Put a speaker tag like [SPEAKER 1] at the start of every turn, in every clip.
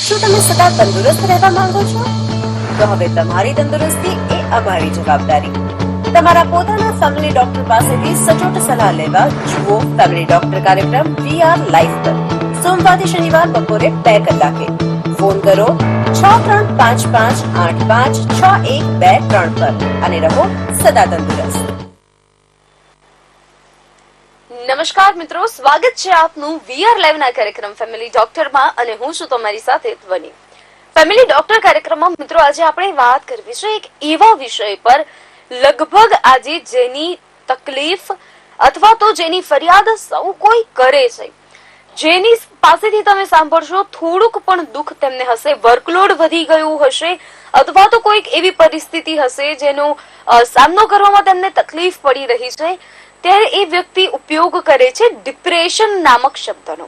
[SPEAKER 1] શું તમે સદા તંદુરસ્ત રહેવા માંગો છો? તો હવે તમારી તંદુરસ્તી એ અમારી જવાબદારી. તમારા પોતાના ફેમિલી ડોક્ટર પાસેથી સચોટ સલાહ લેવા જુઓ ફેમિલી ડોક્ટર કાર્યક્રમ VR લાઈવ પર સોમવારથી શનિવાર બપોરે 2 કલાકે. ફોન કરો 6355856123 પર અને રહો સદા તંદુરસ્ત. નમસ્કાર મિત્રો, સ્વાગત છે આપનું VR લાઈવ ના કાર્યક્રમ ફેમિલી ડોક્ટરમાં અને હું છું તમારી સાથે ધ્વની. ફેમિલી ડોક્ટર કાર્યક્રમમાં મિત્રો આજે આપણે વાત કરવી છે એક એવા વિષય પર લગભગ આજે જેની તકલીફ અથવા તો જેની ફરિયાદ સૌ કોઈ કરે છે, જેની પાસેથી તમે સાંભળશો થોડુંક પણ દુઃખ તેમને હશે, વર્કલોડ વધી ગયું હશે અથવા તો કોઈક એવી પરિસ્થિતિ હશે જેનો સામનો કરવામાં તેમને તકલીફ પડી રહી છે, ત્યારે એ વ્યક્તિ ઉપયોગ કરે છે ડિપ્રેશન નામક શબ્દનો.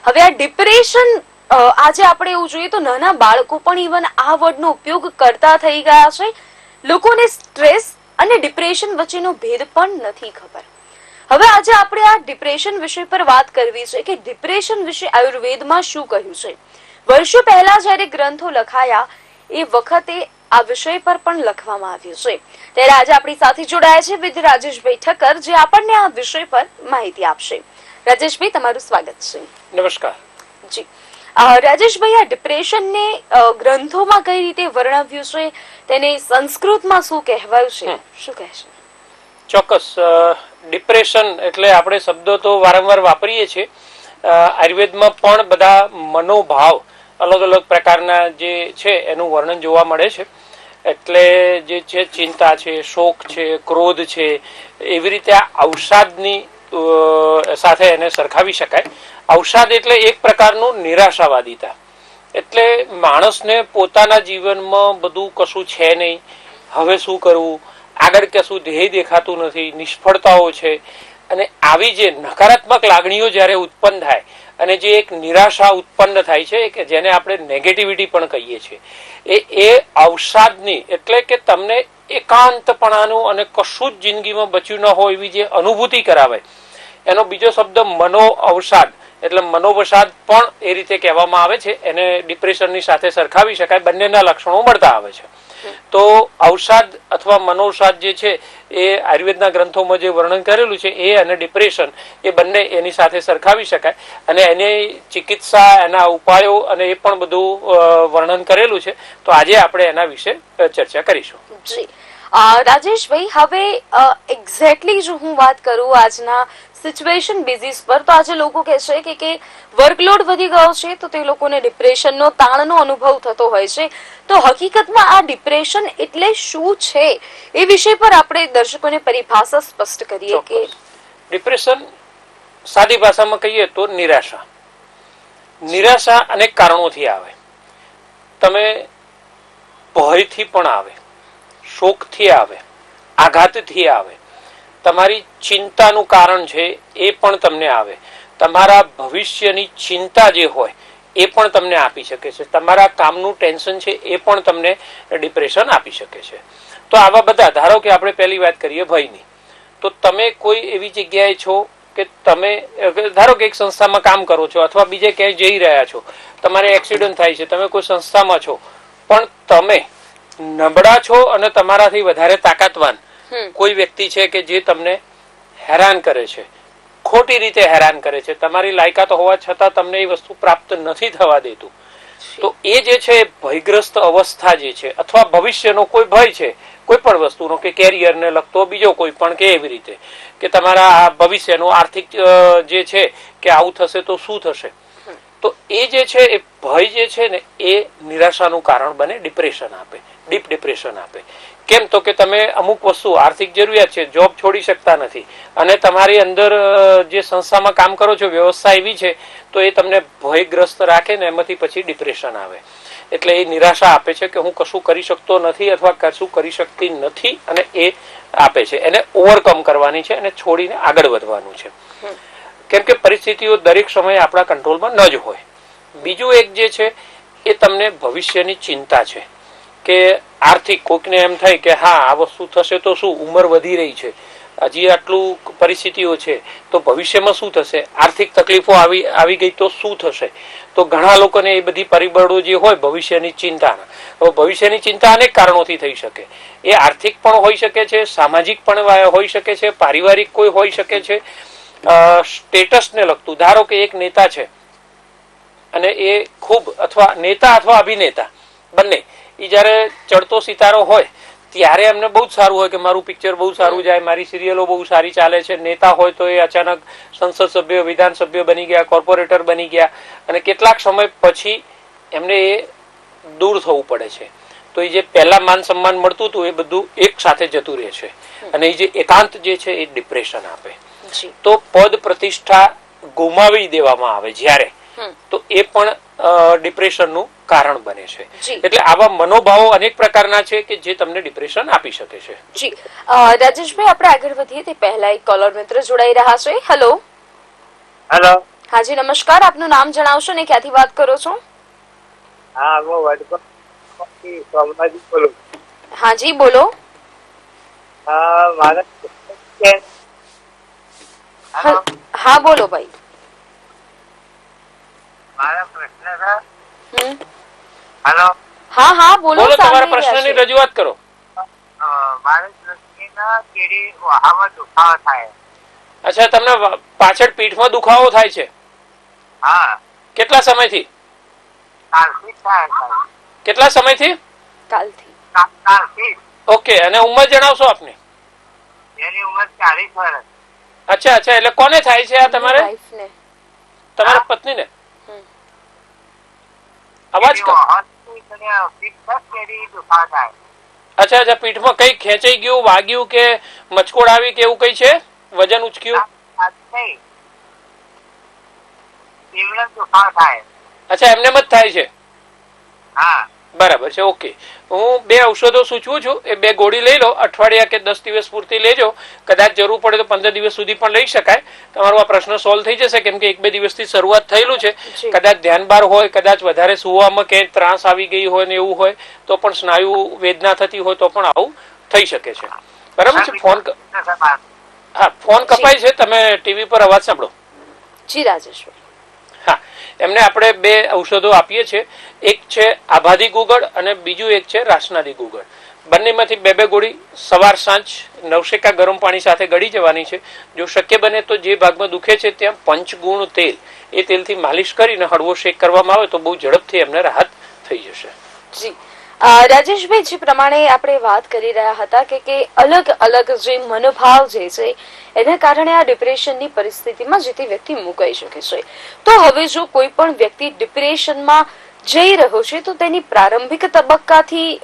[SPEAKER 1] હવે આ ડિપ્રેશન આજે આપણે એવું જોઈએ તો નાના બાળકો પણ ઇવન આ વર્ડનો ઉપયોગ કરતા થઈ ગયા છે. લોકોને સ્ટ્રેસ અને ડિપ્રેશન વચ્ચેનો ભેદ પણ નથી ખબર. હવે આજે આપણે આ ડિપ્રેશન વિષય પર વાત કરવી છે કે ડિપ્રેશન વિશે આયુર્વેદમાં શું કહ્યું છે. વર્ષો પહેલા જ્યારે ગ્રંથો લખાયા એ વખતે આ વિષય પર પણ લખવામાં આવ્યું છે. ત્યારે આજે આપણી સાથે જોડાયા છે વિદ્ય રાજેશભાઈ ઠક્કર, જે આપણને આ વિષય પર માહિતી આપશે. રાજેશભાઈ, તમારું સ્વાગત છે.
[SPEAKER 2] નમસ્કાર
[SPEAKER 1] જી રાજેશભાઈ, આ ડિપ્રેશનને ગ્રંથોમાં કઈ રીતે વર્ણવ્યું છે, તેને સંસ્કૃતમાં શું કહેવાયું છે, શું કહેશે?
[SPEAKER 2] ચોક્કસ. ડિપ્રેશન એટલે આપણે શબ્દો તો વારંવાર વાપરીએ છીએ. આયુર્વેદમાં પણ બધા મનોભાવ અલગ અલગ પ્રકારના જે છે એનું વર્ણન જોવા મળે છે. એટલે જે છે ચિંતા છે, શોક છે, ક્રોધ છે, એવી રીતે આ અવસાદની સાથે એને સરખાવી શકાય. અવસાદ એટલે એક પ્રકારનું નિરાશાવાદીતા. એટલે માણસને પોતાના જીવનમાં બધું કશું છે નહીં, હવે શું કરવું, આગળ કશું ધ્યેય દેખાતું નથી, નિષ્ફળતાઓ છે, અને આવી જે નકારાત્મક લાગણીઓ જ્યારે ઉત્પન્ન થાય અને જે એક નિરાશા ઉત્પન્ન થાય છે કે જેને આપણે નેગેટિવિટી પણ કહીએ છીએ, એ અવસાદની એટલે કે તમને એકાંતપણાનું અને કશું જ જિંદગીમાં બચ્યું ન હોય એવી જે અનુભૂતિ કરાવે, એનો બીજો શબ્દ મનો અવસાદ એટલે મનોવસાદ પણ એ રીતે કહેવામાં આવે છે. એને ડિપ્રેશનની સાથે સરખાવી શકાય. બંનેના લક્ષણો મળતા આવે છે. તો અવસાદ અથવા મનોવસાદ જે છે એ આયુર્વેદના ગ્રંથોમાં જે વર્ણન કરેલું છે એ અને ડિપ્રેશન એ બંને એની સાથે સરખાવી શકાય અને એની ચિકિત્સા, એના ઉપાયો અને એ પણ બધું વર્ણન કરેલું છે. તો આજે આપણે એના વિશે ચર્ચા કરીશું.
[SPEAKER 1] જી રાજેશભાઈ, હવે એક્ઝેક્ટલી જો હું વાત કરું આજના સિચ્યુએશન બેઝિસ પર, તો આજે લોકો કહે છે કે વર્કલોડ વધી ગયો છે તો તે લોકોને ડિપ્રેશનનો તાણનો અનુભવ થતો હોય છે. તો હકીકતમાં આ ડિપ્રેશન એટલે શું છે એ વિષય પર આપણે દર્શકોને પરિભાષા સ્પષ્ટ કરીએ. કે
[SPEAKER 2] ડિપ્રેશન સાદી ભાષામાં કહીએ તો નિરાશા. નિરાશા અનેક કારણોથી આવે. તમે ભયથી પણ આવે, શોકથી આવે, આઘાતથી આવે, તમારી ચિંતાનું કારણ છે એ પણ તમને આવે, તમારા ભવિષ્યની ચિંતા જે હોય એ પણ તમને આપી શકે છે, તમારા કામનું ટેન્શન છે એ પણ તમને ડિપ્રેશન આપી શકે છે. તો આવા બધા, ધારો કે આપણે પહેલી વાત કરીએ ભયની, તો તમે કોઈ એવી જગ્યાએ છો કે તમે ધારો કે એક સંસ્થામાં કામ કરો છો અથવા બીજે ક્યાંય જઈ રહ્યા છો, તમારે એક્સિડન્ટ થાય છે, તમે કોઈ સંસ્થામાં છો, પણ તમે નબળા છો અને તમારાથી વધારે તાકાતવાન કોઈ વ્યક્તિ છે કે જે તમને હેરાન કરે છે, ખોટી રીતે હેરાન કરે છે, તમારી લાયકાત હોવા છતાં તમને એ વસ્તુ પ્રાપ્ત નથી થવા દેતું, તો એ જે છે ભયગ્રસ્ત અવસ્થા જે છે, અથવા ભવિષ્યનો કોઈ ભય છે કોઈ પણ વસ્તુનો, કે કેરિયરને લગતો બીજો કોઈ પણ, કે એવી રીતે કે તમારા ભવિષ્યનું આર્થિક જે છે કે આવું થશે તો શું થશે, તો એ જે છે એ ભય જે છે ને એ નિરાશાનું કારણ બને, ડિપ્રેશન આપે, ડીપ ડિપ્રેશન આપે. કેમ? તો કે તમે અમુક વસ્તુ, આર્થિક જરૂરિયાત છે, જોબ છોડી શકતા નથી અને તમારી અંદર જે સંસ્થામાં કામ કરો છો વ્યવસ્થા એવી છે તો એ તમને ભયગ્રસ્ત રાખે ને એમાંથી પછી ડિપ્રેશન આવે. એટલે એ નિરાશા આપે છે કે હું કશું કરી શકતો નથી અથવા કશું કરી શકતી નથી, અને એ આપે છે. એને ઓવરકમ કરવાની છે અને છોડીને આગળ વધવાનું છે. કેમ કે પરિસ્થિતિઓ દરેક સમયે આપણા કંટ્રોલમાં ન જ હોય. બીજું એક જે છે એ તમને ભવિષ્યની ચિંતા છે કે આર્થિક, કોઈકને એમ થાય કે હા આ વસ્તુ થશે તો શું, ઉંમર વધી રહી છે, હજી આટલું પરિસ્થિતિઓ છે તો ભવિષ્યમાં શું થશે, આર્થિક તકલીફો આવી ગઈ તો શું થશે. તો ઘણા લોકોને એ બધી પરિબળો જે હોય ભવિષ્યની ચિંતાના, ભવિષ્યની ચિંતા અનેક કારણોથી થઈ શકે. એ આર્થિક પણ હોઈ શકે છે, સામાજિક પણ હોઈ શકે છે, પારિવારિક કોઈ હોઈ શકે છે, સ્ટેટસને લગતું. ધારો કે એક નેતા છે અને એ ખૂબ નેતા અથવા અભિનેતા બંને, એ જયારે ચડતો સિતારો હોય ત્યારે એમને બહુ જ સારું હોય કે મારું પિક્ચર બહુ સારું જાય, મારી સિરિયલો બહુ સારી ચાલે છે. નેતા હોય તો એ અચાનક સંસદ સભ્ય, વિધાન સભ્ય બની ગયા, કોર્પોરેટર બની ગયા, અને કેટલાક સમય પછી એમને એ દૂર થવું પડે છે. તો એ જે પહેલા માન સન્માન મળતું હતું એ બધું એક સાથે જતું રહે છે, અને એ જે એકાંત જે છે એ ડિપ્રેશન આપે. તો પદ પ્રતિષ્ઠા ગુમાવી દેવામાં આવે જ્યારે, તો એ પણ ડિપ્રેશનનું કારણ બને છે. એટલે આવા મનોભાવો અનેક પ્રકારના છે કે જે તમને ડિપ્રેશન આપી શકે છે.
[SPEAKER 1] જી રાજેશભાઈ, આપણે આગળ વધીએ તે પહેલા એક કોલર મિત્ર જોડાઈ રહ્યા છે. હેલો.
[SPEAKER 3] હેલો.
[SPEAKER 1] હાજી નમસ્કાર, આપનું નામ જણાવશો ને ક્યાંથી વાત કરો છો?
[SPEAKER 3] હા, હું વડપણથી સોમનાજી બોલું.
[SPEAKER 1] હાજી બોલો.
[SPEAKER 3] મારા
[SPEAKER 1] હા બોલો ભાઈ.
[SPEAKER 3] મારા પ્રશ્ન છે. હેલો.
[SPEAKER 1] હા હા બોલો.
[SPEAKER 2] બોલો, તમારા પ્રશ્નની રજૂઆત કરો.
[SPEAKER 3] મારા દ્રષ્ટિના કેડી વહામાં દુખાવો થાય.
[SPEAKER 2] અચ્છા, તમને પાછળ પીઠમાં દુખાવો થાય છે?
[SPEAKER 3] હા.
[SPEAKER 2] કેટલા સમયથી?
[SPEAKER 3] કાલથી થાય.
[SPEAKER 2] કેટલા સમયથી?
[SPEAKER 1] કાલથી.
[SPEAKER 2] ઓકે, અને ઉંમર જણાવશો આપની?
[SPEAKER 3] એની ઉંમર 40 વર્ષ.
[SPEAKER 2] અચ્છા અચ્છા, એટલે કોને થાય છે આ? તમારે તમારા પત્નીને? અવાજ અચ્છા અચ્છા, પીઠમાં કઈ ખેંચાઈ ગયું, વાગ્યું કે મચકોડ આવી કે એવું કઈ છે? વજન ઉચક્યું? અચ્છા, એમને જ થાય છે? બરાબર છે. ઓકે, હું 2 ઔષધો સૂચવું છું. એ 2 ગોળી લઈ લો, અઠવાડિયા કે 10 દિવસ પૂરતી લેજો. કદાચ જરૂર પડે તો 15 દિવસ સુધી પણ લઈ શકાય. તમારો આ પ્રશ્ન સોલ્વ થઈ જશે, કેમ કે 1-2 દિવસથી શરૂઆત થયેલું છે. કદાચ ધ્યાન બહાર હોય, કદાચ વધારે સુવામાં ક્યાંય ત્રાસ આવી ગઈ હોય ને એવું હોય તો પણ, સ્નાયુ વેદના થતી હોય તો પણ આવું થઈ શકે છે. બરાબર છે. ફોન કપાય છે, તમે ટીવી પર અવાજ સાંભળો.
[SPEAKER 1] જી રાજેશભાઈ.
[SPEAKER 2] હા, એમને આપણે 2 ઔષધો આપીએ છીએ. એક છે આભાદી ગુગળ અને બીજું એક છે રાસનાદી ગુગળ. બંનેમાંથી 2-2 ગોળી સવાર સાંજ નવશેકા ગરમ પાણી સાથે ગળી જવાની છે. જો શક્ય બને તો જે ભાગમાં દુખે છે ત્યાં પંચગુણ તેલ, એ તેલથી માલિશ કરીને હળવો શેક કરવામાં આવે તો બહુ ઝડપથી એમને રાહત થઈ જશે.
[SPEAKER 1] જી રાજેશભાઈ, જે પ્રમાણે આપણે વાત કરી રહ્યા હતા કે અલગ અલગ જે મનોભાવ જે છે એના કારણે આ ડિપ્રેશનની પરિસ્થિતિમાં જે તે વ્યક્તિ મુકાઈ શકે છે. તો હવે જો કોઈ પણ વ્યક્તિ ડિપ્રેશનમાં જઈ રહ્યો છે તો તેની પ્રારંભિક તબક્કાથી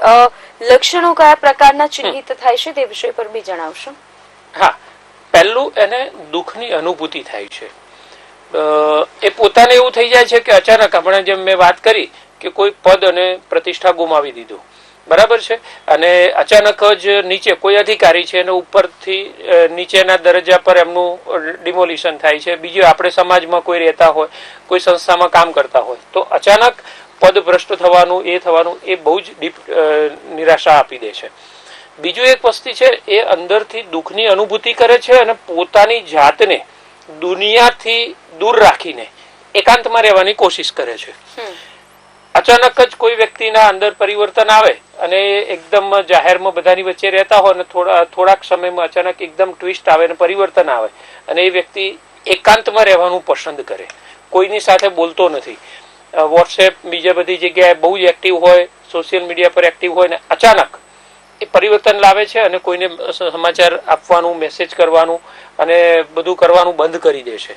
[SPEAKER 1] લક્ષણો કયા પ્રકારના ચિહ્નિત થાય છે તે વિષય પર બી જણાવશો?
[SPEAKER 2] હા, પહેલું એને દુઃખની અનુભૂતિ થાય છે. એ પોતાને એવું થઈ જાય છે કે અચાનક, આપણે જેમ મેં વાત કરી કે કોઈ પદ અને પ્રતિષ્ઠા ગુમાવી દીધું, બરાબર છે, અને અચાનક જ નીચે કોઈ અધિકારી છે અને ઉપરથી નીચેના દરજ્જા પર એમનું ડિમોલિશન થાય છે. બીજું, આપણે સમાજમાં કોઈ રહેતા હોય, કોઈ સંસ્થામાં કામ કરતા હોય તો અચાનક પદ ભ્રષ્ટ થવાનું, એ બહુ જ ડીપ નિરાશા આપી દે છે. બીજું એક વસ્તુ છે, એ અંદરથી દુઃખની અનુભૂતિ કરે છે અને પોતાની જાતને દુનિયાથી દૂર રાખીને એકાંતમાં રહેવાની કોશિશ કરે છે. અચાનક જ કોઈ વ્યક્તિના અંદર પરિવર્તન આવે અને એકદમ જાહેરમાં બધાની વચ્ચે રહેતા હોય અને થોડાક સમયમાં અચાનક એકદમ ટ્વિસ્ટ આવે અને પરિવર્તન આવે અને એ વ્યક્તિ એકાંતમાં રહેવાનું પસંદ કરે, કોઈની સાથે બોલતો નથી, વોટ્સએપ બીજા બધી જગ્યાએ બહુ જ એક્ટિવ હોય, સોશિયલ મીડિયા પર એક્ટિવ હોય, ને અચાનક એ પરિવર્તન લાવે છે અને કોઈને સમાચાર આપવાનું, મેસેજ કરવાનું અને બધું કરવાનું બંધ કરી દે છે.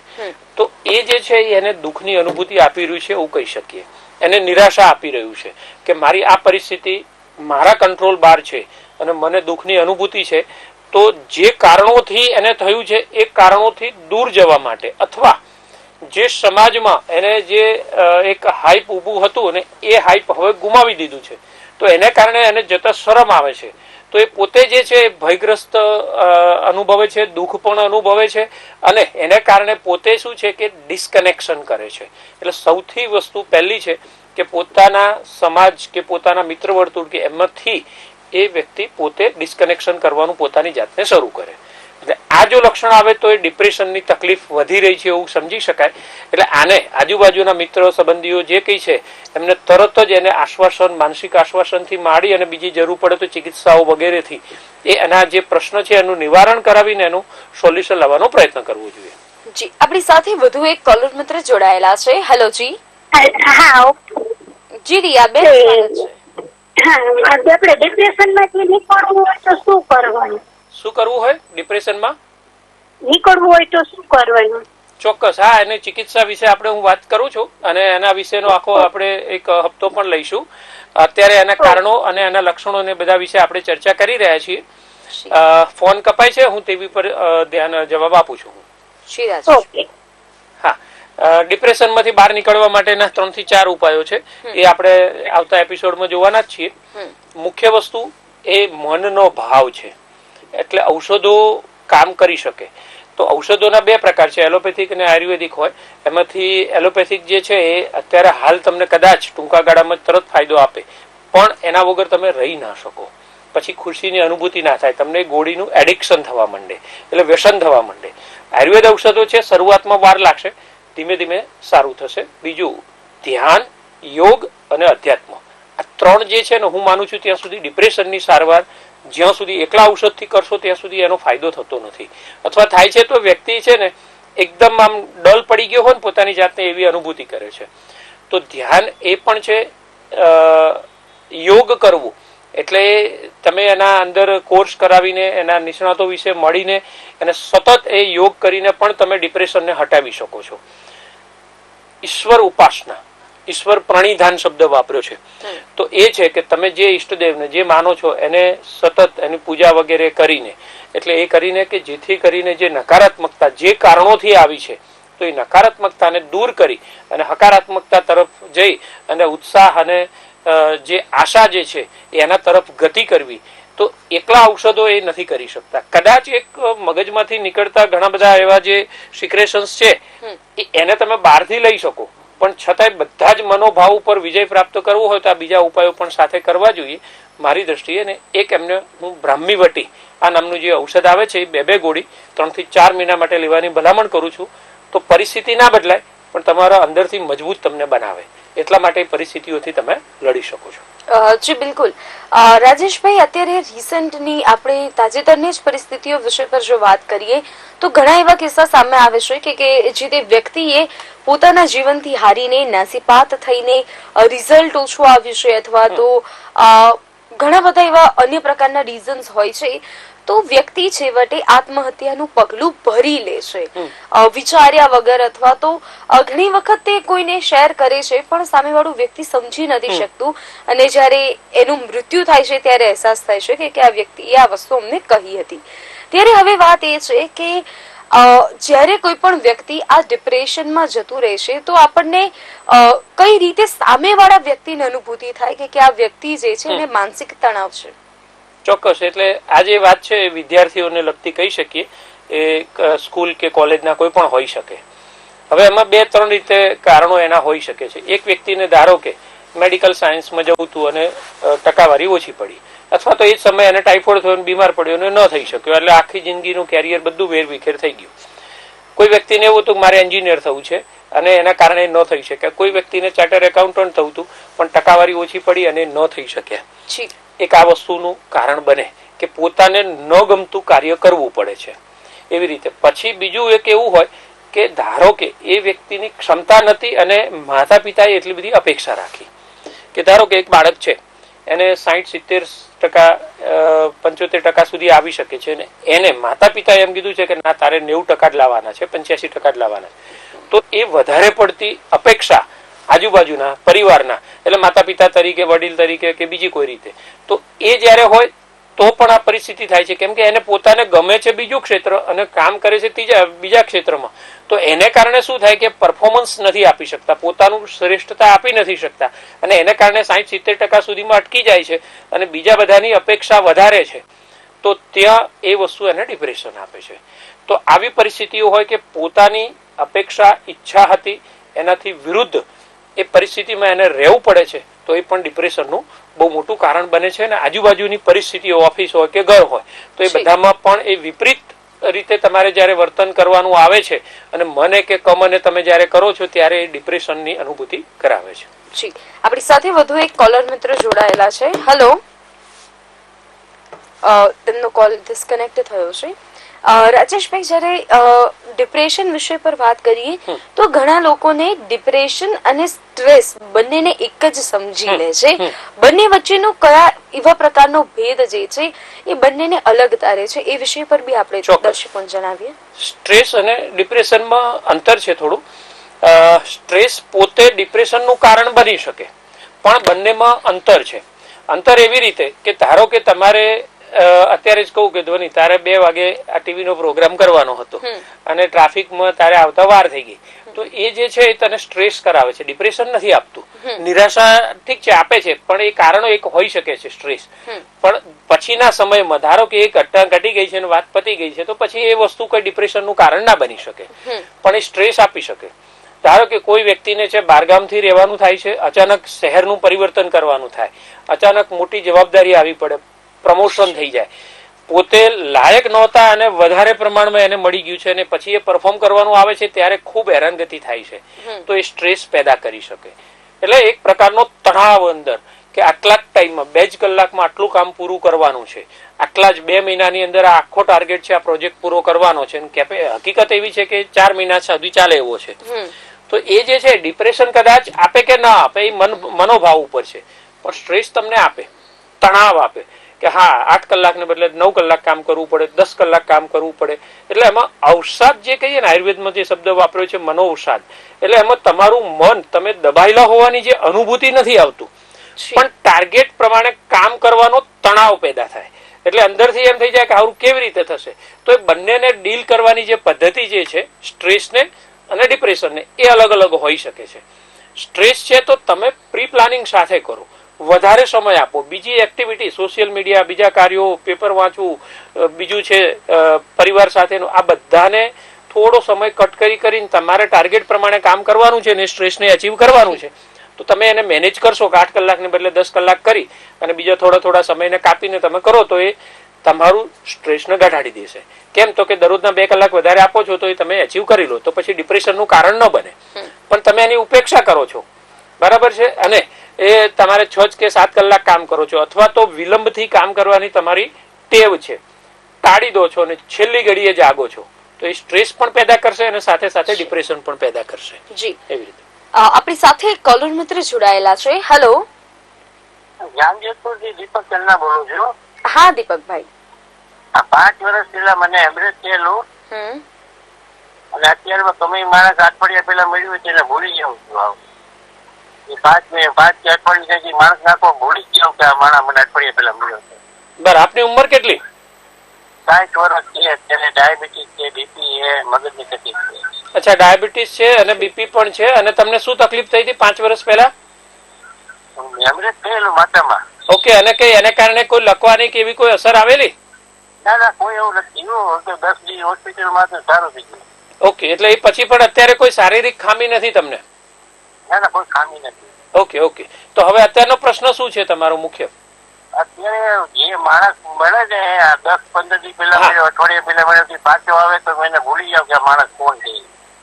[SPEAKER 2] તો એ જે છે એને દુઃખની અનુભૂતિ આપી રહ્યું છે એવું કહી શકીએ. એને નિરાશા આપી રહ્યું છે કે મારી આ પરિસ્થિતિ મારા કંટ્રોલ બહાર છે અને મને દુઃખની અનુભૂતિ છે. તો જે કારણોથી એને થયું છે એ કારણોથી દૂર જવા માટે, અથવા જે સમાજમાં એને જે એક હાઈપ ઊભું હતું ને એ હાઈપ હવે ગુમાવી દીધું છે, તો એને કારણે એને જતા શરમ આવે છે. તો એ પોતે જે છે ભયગ્રસ્ત અનુભવે છે, દુઃખ પણ અનુભવે છે અને એને કારણે પોતે શું છે કે ડિસ્કનેક્શન કરે છે. એટલે સૌથી વસ્તુ પહેલી છે કે પોતાના સમાજ કે પોતાના મિત્ર વર્તુળ કે એમાંથી એ વ્યક્તિ પોતે ડિસ્કનેક્શન કરવાનું પોતાની જાતને શરૂ કરે. આ જો લક્ષણ આવે તો એ ડિપ્રેશનની તકલીફ વધી રહી છે એવું સમજી શકાય. એટલે આને આજુબાજુના મિત્રો સંબંધીઓ જે કંઈ છે એમને તરત જ એને આશ્વાસન, માનસિક આશ્વાસનથી માંડી અને બીજી જરૂર પડે તો ચિકિત્સાઓ વગેરેથી એના જે પ્રશ્ન છે એનું નિવારણ કરાવીને એનું સોલ્યુશન લાવવાનો પ્રયત્ન કરવો જોઈએ.
[SPEAKER 1] જી, આપણી સાથે વધુ એક કોલર મિત્ર જોડાયેલા છે. હેલો જી.
[SPEAKER 4] હા
[SPEAKER 1] જી રિયાબેન, સ્વાગત છે.
[SPEAKER 4] હા, આજે આપણે ડિપ્રેશન માંથી નીકળવું હોય તો શું કરવાનું?
[SPEAKER 2] શું કરવું હોય ડિપ્રેશનમાં?
[SPEAKER 4] નીકળવું હોય તો શું કરવાનું?
[SPEAKER 2] ચોક્કસ, હા, એની ચિકિત્સા વિશે આપણે હું વાત કરું છું અને એના વિશેનો આખો આપણે એક હપ્તો પણ લઈશું. અત્યારે એના કારણો અને એના લક્ષણો ને બધા વિશે આપણે ચર્ચા કરી રહ્યા છીએ. ફોન કપાય છે, હું તેવી પર જવાબ આપું છું.
[SPEAKER 4] ઓકે.
[SPEAKER 2] હા, ડિપ્રેશન માંથી બહાર નીકળવા માટેના 3 થી 4 ઉપાયો છે. એ આપણે આવતા એપિસોડમાં જોવાના જ છીએ. મુખ્ય વસ્તુ એ મનનો ભાવ છે. એટલે ઔષધો કામ કરી શકે તો ઔષધોના 2 પ્રકાર છે, એલોપેથિક અને આયુર્વેદિક હોય. એમાંથી એલોપેથિક જે છે એ અત્યારે હાલ તમને કદાચ ટૂંકા ગાળામાં તરત ફાયદો આપે, પણ એના વગર તમે રહી ના શકો. પછી ખુશીની અનુભૂતિ ના થાય, તમને ગોળીનું એડિક્શન થવા માંડે, એટલે વ્યસન થવા માંડે. આયુર્વેદ ઔષધો છે, શરૂઆતમાં વાર લાગશે, ધીમે ધીમે સારું થશે. બીજું ધ્યાન, યોગ અને અધ્યાત્મ, આ 3 જે છે ને હું માનું છું ત્યાં સુધી ડિપ્રેશનની સારવાર જ્યાં સુધી એકલા ઔષધથી કરશો ત્યાં સુધી એનો ફાયદો થતો નથી. અથવા થાય છે તો વ્યક્તિ છે ને એકદમ આમ ડલ પડી ગયો હોય ને પોતાની જાતને એવી અનુભૂતિ કરે છે. તો ધ્યાન એ પણ છે, યોગ કરવું એટલે તમે એના અંદર કોર્સ કરાવીને એના નિષ્ણાતો વિશે મળીને અને સતત એ યોગ કરીને પણ તમે ડિપ્રેશનને હટાવી શકો છો. ઈશ્વર ઉપાસના, ઈશ્વર પ્રણિધાન શબ્દ વાપર્યો છે. તો એ છે કે તમે જે ઈષ્ટદેવને જે માનો છો એને સતત એની પૂજા વગેરે કરીને, એટલે એ કરીને કે જેથી કરીને જે નકારાત્મકતા જે કારણોથી આવી છે તો એ નકારાત્મકતાને દૂર કરી અને હકારાત્મકતા તરફ જઈ અને ઉત્સાહ અને જે આશા જે છે એના તરફ ગતિ કરવી. તો એકલા ઔષધો એ નથી કરી શકતા. કદાચ એક મગજમાંથી નીકળતા ઘણા બધા એવા જે સિક્રેશન્સ છે એને તમે બહારથી લઈ શકો, પણ છતાંય બધા જ મનોભાવ ઉપર વિજય પ્રાપ્ત કરવો હોય તો આ બીજા ઉપાયો પણ સાથે કરવા જોઈએ મારી દ્રષ્ટિએ. ને એક એમને હું બ્રાહ્મીવટી આ નામનું જે ઔષધ આવે છે એ 2 ગોળી 3 થી 4 મહિના માટે લેવાની ભલામણ કરું છું. તો પરિસ્થિતિ ના બદલાય પણ તમારા અંદરથી મજબૂત તમને બનાવે, એટલા માટે પરિસ્થિતિઓથી તમે લડી શકો છો.
[SPEAKER 1] જી બિલકુલ. રાજેશભાઈ, અત્યારે રિસેન્ટની આપણે તાજેતરની જ પરિસ્થિતિઓ વિષય પર જો વાત કરીએ તો ઘણા એવા કિસ્સા સામે આવે છે કે જે તે વ્યક્તિએ પોતાના જીવનથી હારીને, નાસીપાત થઈને, રિઝલ્ટ ઓછું આવ્યું છે અથવા તો ઘણા બધા એવા અન્ય પ્રકારના રીઝન્સ હોય છે તો વ્યક્તિ છેવટે આત્મહત્યાનું પગલું ભરી લે છે વિચાર્યા વગર, અથવા તો ઘણી વખત તે કોઈને શેર કરે છે પણ સામેવાળું વ્યક્તિ સમજી નથી શકતું અને જ્યારે એનું મૃત્યુ થાય છે ત્યારે અહેસાસ થાય છે કે આ વ્યક્તિએ આ વસ્તુ અમને કહી હતી. ત્યારે હવે વાત એ છે કે જ્યારે કોઈ પણ વ્યક્તિ આ ડિપ્રેશનમાં જતું રહેશે તો આપણને કઈ રીતે સામેવાળા વ્યક્તિને અનુભૂતિ થાય કે આ વ્યક્તિ જે છે એને માનસિક તણાવ છે?
[SPEAKER 2] ચોક્કસ, એટલે આ જે વાત છે એ વિદ્યાર્થીઓને લગતી કહી શકીએ, એ સ્કૂલ કે કોલેજના કોઈ પણ હોઈ શકે. હવે એમાં 2-3 રીતે કારણો એના હોઈ શકે છે. એક વ્યક્તિને ધારો કે મેડિકલ સાયન્સમાં જવું હતું અને ટકાવારી ઓછી પડી, અથવા તો એ જ સમયે એને ટાઇફોઇડ થયો, બીમાર પડ્યો અને ન થઈ શક્યો, એટલે આખી જિંદગીનું કેરિયર બધું વેરવિખેર થઈ ગયું. કોઈ વ્યક્તિને એવું હતું કે મારે એન્જિનિયર થવું છે અને એના કારણે ન થઈ શક્યા. કોઈ વ્યક્તિને ચાર્ટર્ડ એકાઉન્ટન્ટ થવું હતું પણ ટકાવારી ઓછી પડી અને ન થઈ શક્યા. એક આ વસ્તુનું કારણ બને કે પોતાને ન ગમતું કાર્ય કરવું પડે છે. એવી રીતે પછી બીજું એક એવું હોય કે ધારો કે એ વ્યક્તિની ક્ષમતા નથી અને માતા પિતાએ એટલી બધી અપેક્ષા રાખી કે ધારો કે એક બાળક છે એને 60-70% 75% સુધી આવી શકે છે અને એને માતા પિતાએ એમ કીધું છે કે ના તારે 90% જ લાવવાના છે, 85% જ લાવવાના છે. તો એ વધારે પડતી અપેક્ષા આજુબાજુના પરિવારના, એટલે માતા પિતા તરીકે, વડીલ તરીકે કે બીજી કોઈ રીતે, તો એ જ્યારે હોય તો પણ આ પરિસ્થિતિ થાય છે. કેમ કે એને પોતાને ગમે છે બીજું ક્ષેત્ર અને કામ કરે છે બીજા ક્ષેત્રમાં, તો એને કારણે શું થાય કે પરફોર્મન્સ નથી આપી શકતા, પોતાનું શ્રેષ્ઠતા આપી નથી શકતા અને એને કારણે 60-70% સુધીમાં અટકી જાય છે અને બીજા બધાની અપેક્ષા વધારે છે. તો ત્યાં એ વસ્તુ એને ડિપ્રેશન આપે છે. તો આવી પરિસ્થિતિઓ હોય કે પોતાની અપેક્ષા, ઈચ્છા હતી એનાથી વિરુદ્ધ એ પરિસ્થિતિમાં એને રહેવું પડે છે, તો એ પણ ડિપ્રેશનનું બહુ મોટું કારણ બને છે. અને આજુબાજુની પરિસ્થિતિઓ, ઓફિસ હોય કે ઘર હોય, તો એ બધામાં પણ એ વિપરીત રીતે તમારે જ્યારે વર્તન કરવાનું આવે છે અને મને કે કમને તમે જ્યારે કરો છો ત્યારે એ ડિપ્રેશનની અનુભૂતિ કરાવે છે.
[SPEAKER 1] જી, આપણી સાથે વધુ એક કોલર મિત્ર જોડાયેલા છે. હેલો, તેમનો કોલ ડિસ્કનેક્ટ થયો છે. રાજેશભાઈ, જ્યારે ડિપ્રેશન વિષય પર વાત કરીએ તો ઘણા લોકોને ડિપ્રેશન અને સ્ટ્રેસ બંનેને એક જ સમજી લે છે. બંને વચ્ચેનો કયા એવા પ્રકારનો ભેદ જે છે એ બંનેને અલગ તારે છે, એ વિષય પર બી આપણે દર્શકોને જણાવીએ.
[SPEAKER 2] સ્ટ્રેસ અને ડિપ્રેશનમાં અંતર છે થોડું. સ્ટ્રેસ પોતે ડિપ્રેશનનું કારણ બની શકે, પણ બંનેમાં અંતર છે. અંતર એવી રીતે કે ધારો કે તમારે અત્યારે જ કહું કે ધ્વનિ, તારે 2 વાગે આ ટીવી નો પ્રોગ્રામ કરવાનો હતો અને ટ્રાફિકમાં તારે આવતા વાર થઈ ગઈ, તો એ જે છે એ તને સ્ટ્રેસ કરાવે છે, ડિપ્રેશન નથી આપતું. નિરાશા ઠીક છે આપે છે, પણ એ કારણો એક હોઈ શકે છે સ્ટ્રેસ. પણ પછીના સમયમાં ધારો કે એ ઘટના ઘટી ગઈ છે અને વાત પતી ગઈ છે, તો પછી એ વસ્તુ કોઈ ડિપ્રેશનનું કારણ ના બની શકે, પણ એ સ્ટ્રેસ આપી શકે. ધારો કે કોઈ વ્યક્તિને છે બહારગામથી રહેવાનું થાય છે, અચાનક શહેરનું પરિવર્તન કરવાનું થાય, અચાનક મોટી જવાબદારી આવી પડે, પ્રમોશન થઈ જાય, પોતે લાયક નહોતા અને વધારે પ્રમાણમાં એને મળી ગયું છે અને પછી એ પરફોર્મ કરવાનું આવે છે ત્યારે ખૂબ હેરાનગતિ થાય છે, તો એ સ્ટ્રેસ પેદા કરી શકે. એટલે એક પ્રકારનો તણાવ અંદર કે આટલા ટાઈમમાં 2 જ કલાકમાં આટલું કામ પૂરું કરવાનું છે, આટલા જ 2 મહિનાની અંદર આ આખો ટાર્ગેટ છે, આ પ્રોજેક્ટ પૂરો કરવાનો છે. હકીકત એવી છે કે 4 મહિના સુધી ચાલે એવો છે. તો એ જે છે ડિપ્રેશન કદાચ આપે કે ના આપે એ મનોભાવ ઉપર છે, પણ સ્ટ્રેસ તમને આપે, તણાવ આપે કે હા 8 કલાકને બદલે 9 કલાક કામ કરવું પડે, 10 કલાક કામ કરવું પડે. એટલે એમાં અવસાદ જે કહીએ ને, આયુર્વેદમાં જે શબ્દ વાપર્યો છે મનોઅવસાદ, એટલે એમાં તમારું મન, તમે દબાયેલા હોવાની જે અનુભૂતિ નથી આવતું, પણ ટાર્ગેટ પ્રમાણે કામ કરવાનો તણાવ પેદા થાય. એટલે અંદરથી એમ થઈ જાય કે આવું કેવી રીતે થશે. તો એ બંનેને ડીલ કરવાની જે પદ્ધતિ જે છે, સ્ટ્રેસને અને ડિપ્રેશનને, એ અલગ અલગ હોઈ શકે છે. સ્ટ્રેસ છે તો તમે પ્રી પ્લાનિંગ સાથે કરો, વધારે સમય આપો, બીજી એક્ટિવિટી, સોશિયલ મીડિયા, બીજા કાર્યો, પેપર વાંચવું, બીજું છે પરિવાર સાથેનું, આ બધાને થોડો સમય કટ કરીને તમારે ટાર્ગેટ પ્રમાણે કામ કરવાનું છે ને સ્ટ્રેસને અચીવ કરવાનું છે. તો તમે એને મેનેજ કરશો કે 8 કલાકને બદલે 10 કલાક કરી અને બીજા થોડા સમયને કાપીને તમે કરો, તો એ તમારું સ્ટ્રેસને ઘટાડી દેશે. કેમ તો કે દરરોજના 2 કલાક વધારે આપો છો તો એ તમે અચીવ કરી લો, તો પછી ડિપ્રેશનનું કારણ ન બને. પણ તમે એની ઉપેક્ષા કરો છો, બરાબર છે, અને એ તમારે 6 કે 7 કલાક કામ કરો છો, અથવા તો વિલંબથી કામ કરવાની તમારી ટેવ છે, ટાળી દો છો અને છેલ્લી ઘડીએ જાગો છો, તો એ સ્ટ્રેસ પણ પેદા કરશે અને સાથે સાથે ડિપ્રેશન પણ પેદા કરશે.
[SPEAKER 1] જી,
[SPEAKER 2] એવી રીતે.
[SPEAKER 1] આપણી સાથે એક કોલર મિત્ર જોડાયેલા છે. હેલો,
[SPEAKER 3] જામજોધપુરથી દીપક ચન્ના બોલું છું.
[SPEAKER 1] હા દીપકભાઈ.
[SPEAKER 3] 5 વર્ષ પહેલા મને એમ્બ્રેસ થયેલું અને અત્યારમાં તમે માણસ અઠવાડિયા પહેલા મળ્યું એટલે ભૂલી જાઉં છું. આવું 5 કે અઠવાડિયા પછી માણસ નાખો ભૂલી ગયો કે આ માણસ મને અઠવાડિયા પહેલા મળ્યો છે.
[SPEAKER 2] બરાબર. આપની ઉંમર કેટલી?
[SPEAKER 3] 60 વર્ષ છે. તેને ડાયાબિટીસ છે, બીપી છે, મગજની તકલીફ છે.
[SPEAKER 2] અચ્છા, ડાયાબિટીસ છે અને બીપી પણ છે. અને તમને શું તકલીફ થઈ હતી 5 વર્ષ પહેલા?
[SPEAKER 3] એમ્બ્રેસ થયેલું માથામાં.
[SPEAKER 2] ઓકે. અને કઈ એને કારણે કોઈ લખવાની કે એવી કોઈ અસર આવેલી?
[SPEAKER 3] ના, કોઈ એવું નથી. 10 દી હોસ્પિટલમાં તો સારું થઈ ગયું.
[SPEAKER 2] ઓકે. એટલે એ પછી પણ અત્યારે કોઈ શારીરિક ખામી નથી તમને?
[SPEAKER 3] ના, કોઈ ખામી નથી.
[SPEAKER 2] ઓકે. તો હવે અત્યારનો પ્રશ્ન શું છે તમારો મુખ્ય?
[SPEAKER 3] અત્યારે જે માણસ મળે છે 10-15 દી પહેલા મળ્યો, અઠવાડિયા પહેલા મળ્યો, પાછો આવે તો એને ભૂલી જાવ કે આ માણસ કોણ છે.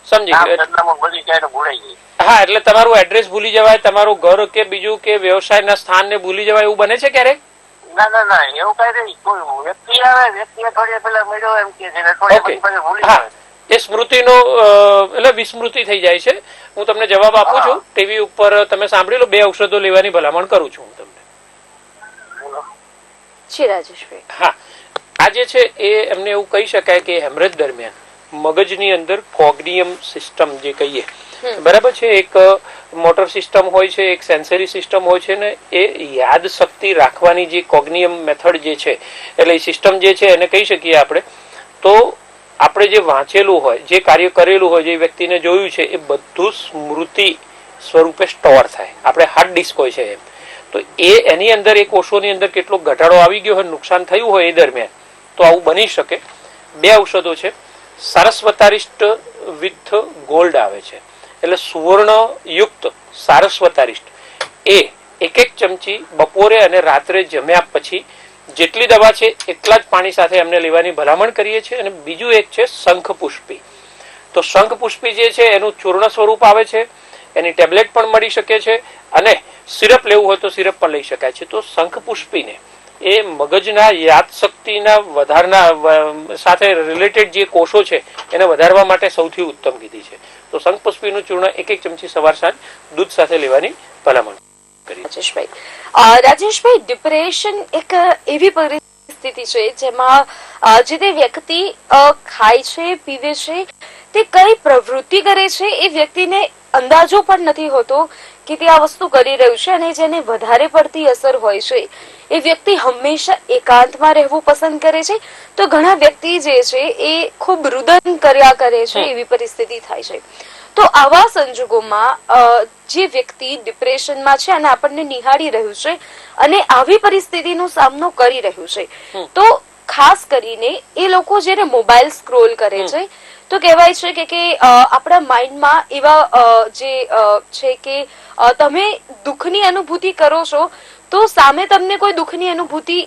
[SPEAKER 2] સમજી ગયો.
[SPEAKER 3] બધી જાય ભૂલાઈ ગઈ.
[SPEAKER 2] હા, એટલે તમારું એડ્રેસ ભૂલી જવાય, તમારું ઘર કે બીજું કે વ્યવસાયના સ્થાનને ભૂલી જવાય, એવું બને છે ક્યારેક?
[SPEAKER 3] ના, એવું કઈ નહીં. કોઈ વ્યક્તિ આવે, વ્યક્તિ અઠવાડિયા પહેલા મળ્યો એમ કે અઠવાડિયા ભૂલી જાય.
[SPEAKER 2] એ સ્મૃતિનો એટલે વિસ્મૃતિ થઈ જાય છે. હું તમને જવાબ આપું છું. ટીવી ઉપર તમે સાંભળી લો. 2 ઔષધો લેવાની ભલામણ કરું છું હું તમને. હા, આ જે છે એ એમને એવું કહી શકાય કે હેમરેજ દરમિયાન મગજની અંદર કોગ્નિયમ સિસ્ટમ જે કહીએ, બરાબર છે, એક મોટર સિસ્ટમ હોય છે, એક સેન્સરી સિસ્ટમ હોય છે, ને એ યાદ શક્તિ રાખવાની જે કોગ્નિયમ મેથડ જે છે, એટલે એ સિસ્ટમ જે છે એને કહી શકીએ આપણે. તો આપણે જે વાંચેલું હોય, જે કાર્ય કરેલું હોય, જે વ્યક્તિને જોયું છે, એ બધું સ્મૃતિ સ્વરૂપે સ્ટોર થાય. આપણે હાર્ડ ડિસ્ક હોય છે એમ. તો એની અંદર એ કોષોની અંદર કેટલો ઘટાડો આવી ગયો હોય, નુકસાન થયું હોય એ દરમિયાન, તો આવું બની શકે. 2 ઔષધો છે. સારસ્વતારિષ્ટ વિથ ગોલ્ડ આવે છે, એટલે સુવર્ણ યુક્ત સારસ્વતારિષ્ટ. એ 1 ચમચી બપોરે અને રાત્રે જમ્યા પછી જેટલી દવા છે એટલા જ પાણી સાથે એમને લેવાની ભલામણ કરીએ છીએ. અને બીજું એક છે શંખપુષ્પી. તો શંખપુષ્પી જે છે એનું ચૂર્ણ સ્વરૂપ આવે છે, એની ટેબ્લેટ પણ મળી શકે છે, અને સિરપ લેવું હોય તો સિરપ પણ લઈ શકાય છે. તો શંખપુષ્પીને એ મગજના યાદ શક્તિના વધારના સાથે રિલેટેડ જે કોષો છે એને વધારવા માટે સૌથી ઉત્તમ કીધી છે. તો શંખપુષ્પીનું ચૂર્ણ 1 ચમચી સવાર સાંજ દૂધ સાથે લેવાની ભલામણ કરી.
[SPEAKER 1] રાજેશભાઈ, ડિપ્રેશન એક એવી પરિસ્થિતિ છે જેમાં જે તે વ્યક્તિ ખાય છે, પીવે છે, તે કઈ પ્રવૃત્તિ કરે છે એ વ્યક્તિને અંદાજો પણ નથી હોતો કે તે આ વસ્તુ કરી રહ્યું છે. અને જેને વધારે પડતી અસર હોય છે એ વ્યક્તિ હંમેશા એકાંતમાં રહેવું પસંદ કરે છે. તો ઘણા વ્યક્તિ જે છે એ ખૂબ રુદન કર્યા કરે છે, એવી પરિસ્થિતિ થાય છે. તો આવા સંજોગોમાં જે વ્યક્તિ ડિપ્રેશનમાં છે અને આપણને નિહાળી રહ્યું છે અને આવી પરિસ્થિતિનો સામનો કરી રહ્યું છે, તો ખાસ કરીને એ લોકો જ્યારે મોબાઈલ સ્ક્રોલ કરે છે તો કહેવાય છે કે આપણા માઇન્ડમાં એવા જે છે કે તમે દુઃખની અનુભૂતિ કરો છો તો સામે તમને કોઈ દુઃખની અનુભૂતિ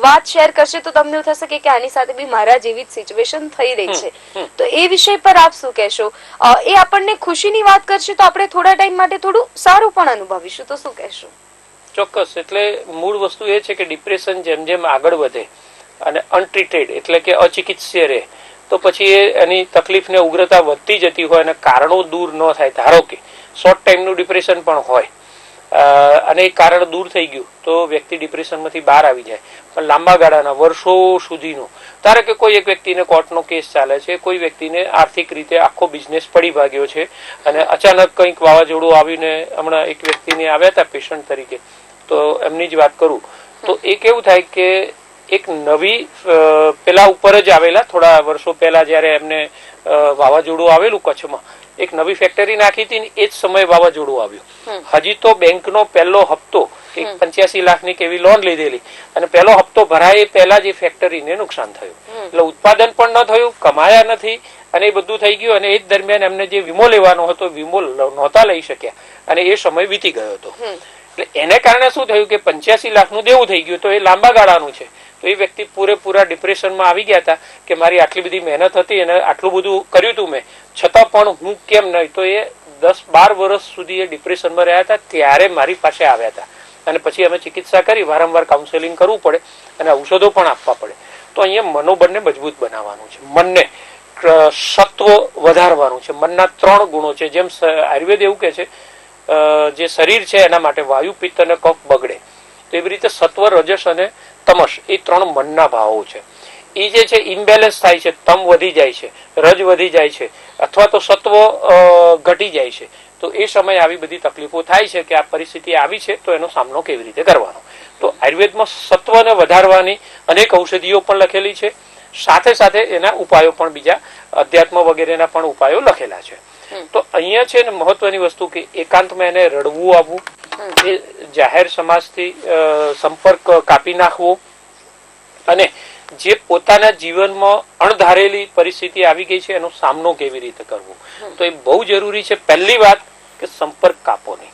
[SPEAKER 1] વાત શેર કરશે તો તમને એવું થશે કે આની સાથે બી મારા જેવી જ સિચ્યુએશન થઈ રહી છે. તો એ વિષય પર આપ શું કહેશો? એ આપણને ખુશીની વાત કરશે તો આપણે થોડા ટાઈમ માટે થોડું સારું પણ અનુભવીશું, તો શું કહેશો?
[SPEAKER 2] ચોક્કસ. એટલે મૂળ વસ્તુ એ છે કે ડિપ્રેશન જેમ જેમ આગળ વધે અને અનટ્રીટેડ એટલે કે અચિકિત્સ્ય રહે તો પછી એની તકલીફને ઉગ્રતા વધતી જતી હોય અને કારણો દૂર ન થાય. ધારો કે શોર્ટ ટાઈમનું ડિપ્રેશન પણ હોય અને એ કારણ દૂર થઈ ગયું તો વ્યક્તિ ડિપ્રેશનમાંથી બહાર આવી જાય. પણ લાંબા ગાળાના વર્ષો સુધીનું, ધારો કે કોઈ એક વ્યક્તિને કોર્ટનો કેસ ચાલે છે, કોઈ વ્યક્તિને આર્થિક રીતે આખો બિઝનેસ પડી ભાગ્યો છે અને અચાનક કંઈક વાવાઝોડું આવીને હમણાં એક વ્યક્તિને આવ્યા હતા પેશન્ટ તરીકે, તો એમની જ વાત કરું તો એ કેવું થાય કે એક નવી પેલા ઉપર જ આવેલા થોડા વર્ષો પહેલા જયારે એમને વાવાઝોડું આવેલું કચ્છમાં, એક નવી ફેક્ટરી નાખી હતી ને એ જ સમયે વાવાઝોડું આવ્યું. હજી તો બેંકનો પહેલો હપ્તો 85 લાખની કેવી લોન લીધેલી અને પહેલો હપ્તો ભરાય એ પહેલા જ એ ફેક્ટરીને નુકસાન થયું. એટલે ઉત્પાદન પણ ન થયું, કમાયા નથી અને એ બધું થઈ ગયું. અને એ જ દરમિયાન એમને જે વીમો લેવાનો હતો વીમો નહોતા લઈ શક્યા અને એ સમય વીતી ગયો હતો. એટલે એને કારણે શું થયું કે 85 લાખનું દેવું થઈ ગયું. તો એ લાંબા ગાળાનું છે. તો એ વ્યક્તિ પૂરેપૂરા ડિપ્રેશનમાં આવી ગયા હતા કે મારી આટલી બધી મહેનત હતી અને આટલું બધું કર્યું હતું મેં, છતાં પણ હું કેમ નહીં. તો એ 10-12 વર્ષ સુધી એ ડિપ્રેશનમાં રહ્યા હતા. ત્યારે મારી પાસે આવ્યા હતા અને પછી અમે ચિકિત્સા કરી, વારંવાર કાઉન્સેલિંગ કરવું પડે અને ઔષધો પણ આપવા પડે. તો અહીંયા મનોબળને મજબૂત બનાવવાનું છે, મનને સત્વ વધારવાનું છે. મનના 3 ગુણો છે. જેમ આયુર્વેદ એવું કહે છે જે શરીર છે એના માટે વાયુ, પિત્ત અને કફ બગડે, તો એવી રીતે સત્વ, રજસ અને તમસ એ 3 મનના ભાવો છે. એ જે છે ઇમ્બેલેન્સ થાય છે, તમ વધી જાય છે, રજ વધી જાય છે અથવા તો સત્વ ઘટી જાય છે. તો એ સમયે આવી બધી તકલીફો થાય છે કે આ પરિસ્થિતિ આવી છે તો એનો સામનો કેવી રીતે કરવાનો. તો આયુર્વેદમાં સત્વને વધારવાની અનેક ઔષધિઓ પણ લખેલી છે, સાથે સાથે એના ઉપાયો પણ બીજા અધ્યાત્મ વગેરેના પણ ઉપાયો લખેલા છે. તો અહીંયા છે ને મહત્વની વસ્તુ કે એકાંતમાં એને રડવું આવવું, એ જાહેર સમાજથી સંપર્ક કાપી નાખવો અને જે પોતાના જીવનમાં અણધારેલી પરિસ્થિતિ આવી ગઈ છે એનો સામનો કેવી રીતે કરવો, તો એ બહુ જરૂરી છે. પહેલી વાત કે સંપર્ક કાપો નહીં.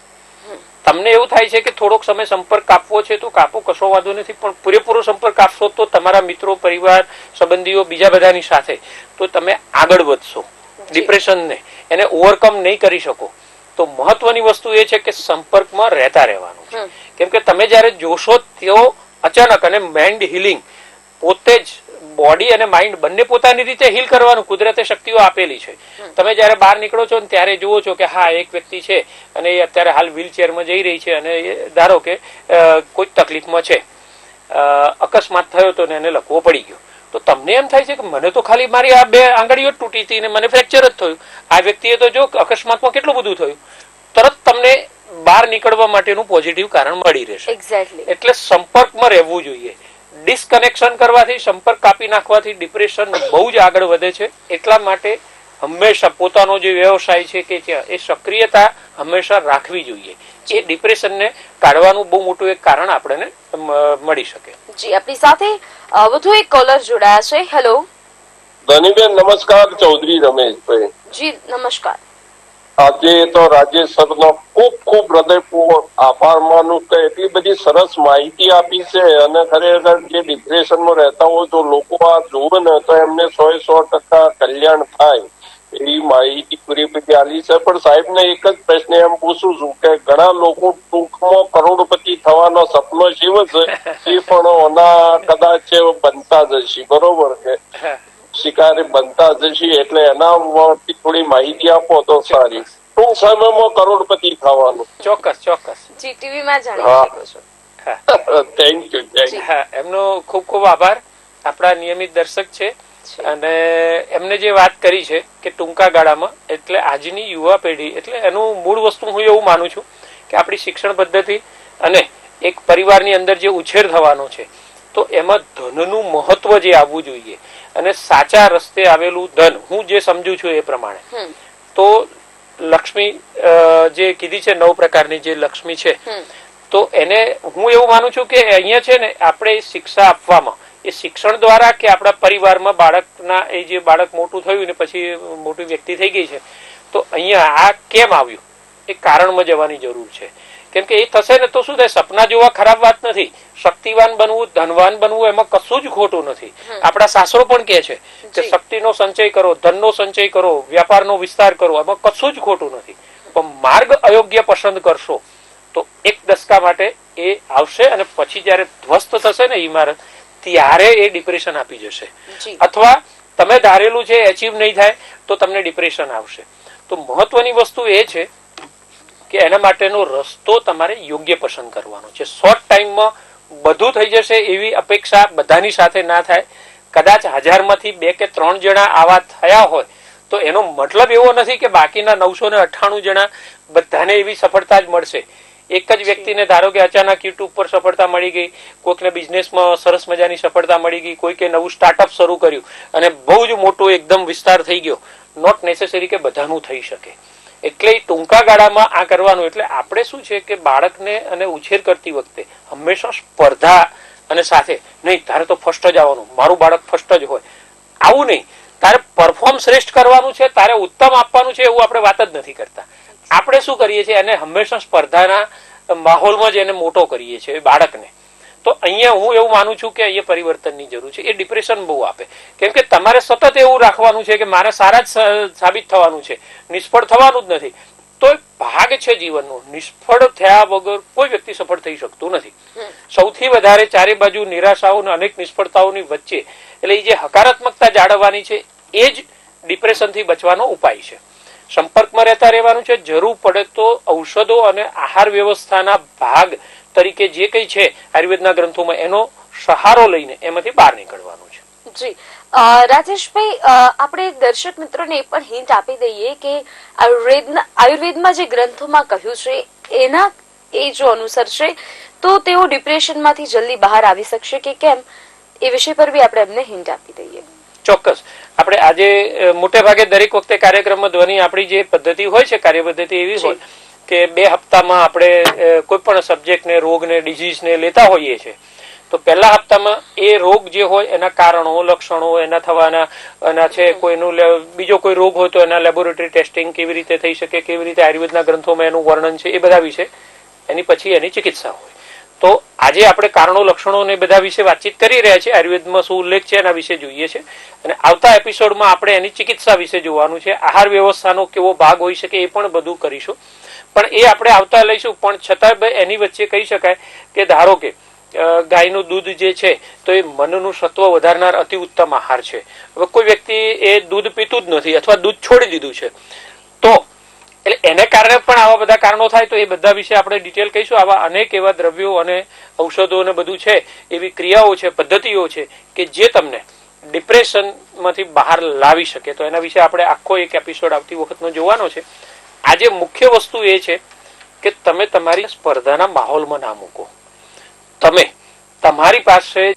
[SPEAKER 2] તમને એવું થાય છે કે થોડોક સમય સંપર્ક કાપવો છે તો કાપો, કશો વાંધો નથી, પણ પૂરેપૂરો સંપર્ક કાપશો તો તમારા મિત્રો, પરિવાર, સંબંધીઓ, બીજા બધાની સાથે તો તમે આગળ વધશો. ડિપ્રેશનને એને ઓવરકમ નહીં કરી શકો. તો મહત્વની વસ્તુ એ છે કે સંપર્કમાં રહેતા રહેવાનું છે. કેમ કે તમે જયારે જોશો તેઓ અચાનક, અને માઇન્ડ હિલિંગ પોતે જ, બોડી અને માઇન્ડ બંને પોતાની રીતે હીલ કરવાનું કુદરતે શક્તિઓ આપેલી છે. તમે જયારે બહાર નીકળો છો ને ત્યારે જુઓ છો કે હા એક વ્યક્તિ છે અને એ અત્યારે હાલ વ્હીલચેરમાં જઈ રહી છે અને ધારો કે કોઈ તકલીફમાં છે, અકસ્માત થયો તો એને લખવો પડી ગયો, તો તમને એમ થાય છે કે મને તો ખાલી મારી આ 2 આંગળીઓ જ તૂટી હતી ને મને ફ્રેક્ચર જ થયું, આ વ્યક્તિએ તો જો અકસ્માતમાં કેટલું બધું થયું. તરત તમને બહાર નીકળવા માટેનું પોઝિટિવ કારણ મળી રહેશે. એટલે સંપર્કમાં રહેવું જોઈએ. ડિસ્કનેક્શન કરવાથી, સંપર્ક કાપી નાખવાથી ડિપ્રેશન બહુ જ આગળ વધે છે. એટલા માટે હંમેશા પોતાનો જે વ્યવસાય છે કે એ સક્રિયતા હંમેશા રાખવી જોઈએ. એ ડિપ્રેશનને કાઢવાનું બહુ મોટું એક કારણ આપણને મળી શકે.
[SPEAKER 1] જી, આપણી સાથે વધુ એક કોલર જોડાયા છે. હેલો
[SPEAKER 5] ધનીબેન, નમસ્કાર. ચૌધરી રમેશભાઈ.
[SPEAKER 1] જી નમસ્કાર.
[SPEAKER 5] આજે તો રાજેશ સરનો ખૂબ ખૂબ હૃદયપૂર્વક આભાર માનું કે એટલી બધી સરસ માહિતી આપી છે અને ખરેખર જે ડિપ્રેશનમાં રહેતા હોય તો લોકો આ જુએ ને તો એમને 100% કલ્યાણ થાય એવી માહિતી પૂરી આલી છે. પણ સાહેબને એક જ પ્રશ્ન એમ પૂછું છું કે ઘણા લોકો ટૂંકમાં કરોડપતિ થવાનો સપનો જીવે છે એ પણ ઓના કદાચ બનતા જશે, બરોબર કે શિકારી બનતા જશે, એટલે એના થોડી માહિતી આપો તો સારી. ટૂંક સમયમાં કરોડપતિ થવાનું.
[SPEAKER 2] ચોક્કસ ચોક્કસ.
[SPEAKER 1] જી, ટીવી માં જાણી શકો છો.
[SPEAKER 5] Thank you.
[SPEAKER 2] હા, એમનો ખૂબ ખૂબ આભાર. આપણા નિયમિત દર્શક છે અને એમને જે વાત કરી છે કે ટૂંકા ગાળામાં, એટલે આજની યુવા પેઢી, એટલે એનું મૂળ વસ્તુ હું એવું માનું છું કે આપણી શિક્ષણ પદ્ધતિ અને એક પરિવારની અંદર જે ઉછેર થવાનો છે તો એમાં ધનનું મહત્વ જે આવવું જોઈએ અને સાચા રસ્તે આવેલું ધન, હું જે સમજુ છું એ પ્રમાણે, તો લક્ષ્મી જે કીધી છે 9 પ્રકારની જે લક્ષ્મી છે, તો એને હું એવું માનું છું કે અહીંયા છે ને આપણે શિક્ષા આપવામાં, એ શિક્ષણ દ્વારા કે આપણા પરિવારમાં બાળકના, એ જે બાળક મોટું થયું ને પછી મોટી વ્યક્તિ થઈ ગઈ છે, તો અહીંયા આ કેમ આવ્યું એ કારણમાં જવાની જરૂર છે. કેમ કે એ થશે ને તો શું થાય, સપના જોવા ખરાબ વાત નથી, શક્તિવાન બનવું, ધનવાન બનવું એમાં કશું જ ખોટું નથી. આપણા શાસ્ત્રો પણ કહે છે કે શક્તિનો સંચય કરો, ધનનો સંચય કરો, વ્યાપારનો વિસ્તાર કરો, એમાં કશું જ ખોટું નથી. પણ માર્ગ અયોગ્ય પસંદ કરશો તો એક દશકા માટે એ આવશે અને પછી જયારે ધ્વસ્ત થશે ને ઇમારત, ત્યારે એ ડિપ્રેશન આપી જશે. અથવા તમે ધારેલું છે એચીવ નહીં થાય તો તમને ડિપ્રેશન આવશે. તો મહત્વની વસ્તુ એ છે કે એના માટેનો રસ્તો તમારે યોગ્ય પસંદ કરવાનો છે. શોર્ટ ટાઈમમાં બધું થઈ જશે એવી અપેક્ષા બધાની સાથે ના થાય. કદાચ 1000માંથી 2 કે 3 જણા આવા થયા હોય તો એનો મતલબ એવો નથી કે બાકીના 998 જણા બધાને એવી સફળતા જ મળશે. એક જ વ્યક્તિને ધારો કે અચાનક યુટ્યુબ પર સફળતા મળી ગઈ, કોઈકને બિઝનેસમાં સરસ મજાની સફળતા મળી ગઈ, કોઈકે નવું સ્ટાર્ટઅપ શરૂ કર્યું અને બહુ જ મોટો એકદમ વિસ્તાર થઈ ગયો. નોટ નેસેસરી કે બધાનું થઈ શકે. એટલે ટૂંકા ગાળામાં આ કરવાનું. એટલે આપણે શું છે કે બાળકને અને ઉછેર કરતી વખતે હંમેશા સ્પર્ધા અને સાથે નહીં, તારે તો ફર્સ્ટ જ આવવાનું, મારું બાળક ફર્સ્ટ જ હોય, આવું નહીં. તારે પરફોર્મ શ્રેષ્ઠ કરવાનું છે, તારે ઉત્તમ આપવાનું છે, એવું આપણે વાત જ નથી કરતા. આપણે શું કરીએ છીએ, એને હંમેશા સ્પર્ધાના માહોલમાં જ એને મોટો કરીએ છીએ બાળકને. તો અહીંયા હું એવું માનું છું કે અહીંયા પરિવર્તનની જરૂર છે. એ ડિપ્રેશન બહુ આપે. કેમ કે તમારે સતત એવું રાખવાનું છે કે મારે સારા જ સાબિત થવાનું છે, નિષ્ફળ થવાનું જ નથી. તો ભાગ છે જીવનનો. નિષ્ફળ થયા વગર કોઈ વ્યક્તિ સફળ થઈ શકતું નથી. સૌથી વધારે ચારે બાજુ નિરાશાઓ અને અનેક નિષ્ફળતાઓની વચ્ચે એટલે એ જે હકારાત્મકતા જાળવવાની છે એ જ ડિપ્રેશનથી બચવાનો ઉપાય છે. સંપર્કમાં રહેતા રહેવાનું છે. જરૂર પડે તો ઔષધો અને આહાર વ્યવસ્થાના ભાગ તરીકે જે કંઈ છે આયુર્વેદના ગ્રંથોમાં, એનો સહારો લઈને એમાંથી બહાર નીકળવાનું છે.
[SPEAKER 1] જી, રાજેશભાઈ, આપણે દર્શક મિત્રોને એ પણ હિન્ટ આપી દઈએ કે આયુર્વેદમાં જે ગ્રંથોમાં કહ્યું છે એના એ જો અનુસરશે તો તેઓ ડિપ્રેશનમાંથી જલ્દી બહાર આવી શકશે કે કેમ, એ વિષય પર બી આપણે એમને હિન્ટ આપી દઈએ.
[SPEAKER 2] ચોક્કસ. આપણે આજે મોટે ભાગે દરેક વખતે કાર્યક્રમમાં ધ્વનિ આપણી જે પદ્ધતિ હોય છે, કાર્ય પદ્ધતિ એવી હોય કે 2 હપ્તામાં આપણે કોઈ પણ સબ્જેક્ટને, રોગને, ડિઝીઝને લેતા હોઈએ છીએ. તો પહેલા હપ્તામાં એ રોગ જે હોય એના કારણો, લક્ષણો, એના થવાના એના છે, કોઈનું બીજો કોઈ રોગ હોય તો એના લેબોરેટરી ટેસ્ટિંગ કેવી રીતે થઈ શકે, કેવી રીતે આયુર્વેદના ગ્રંથોમાં એનું વર્ણન છે, એ બધા વિશે. એની પછી એની ચિકિત્સા હોય. તો આજે આપણે કારણો, લક્ષણો ને બધા વિશે વાતચીત કરી રહ્યા છીએ. આયુર્વેદમાં શું ઉલ્લેખ છે એના વિશે જોઈએ છે અને આવતા એપિસોડમાં આપણે એની ચિકિત્સા વિશે જોવાનું છે. આહાર વ્યવસ્થાનો કેવો ભાગ હોઈ શકે એ પણ બધું કરીશું, પણ એ આપણે આવતા લઈશું. પણ છતાં એની વચ્ચે કહી શકાય કે ધારો કે ગાયનું દૂધ જે છે તો એ મનનું સત્વ વધારનાર અતિ ઉત્તમ આહાર છે. હવે કોઈ વ્યક્તિ એ દૂધ પીતું જ નથી અથવા દૂધ છોડી દીધું છે, તો એટલે એને કારણે પણ આવા બધા કારણો થાય. તો એ બધા વિશે આપણે ડિટેલ કહીશું. આવા અનેક એવા દ્રવ્યો અને ઔષધો અને બધું છે, એવી ક્રિયાઓ છે, પદ્ધતિઓ છે કે જે તમને ડિપ્રેશનમાંથી બહાર લાવી શકે. તો એના વિશે આપણે આખો એક એપિસોડ આવતી વખતનો જોવાનો છે. આજે મુખ્ય વસ્તુ એ છે કે તમે તમારી સ્પર્ધાના માહોલમાં ના મૂકો. તમે તમારી પાસે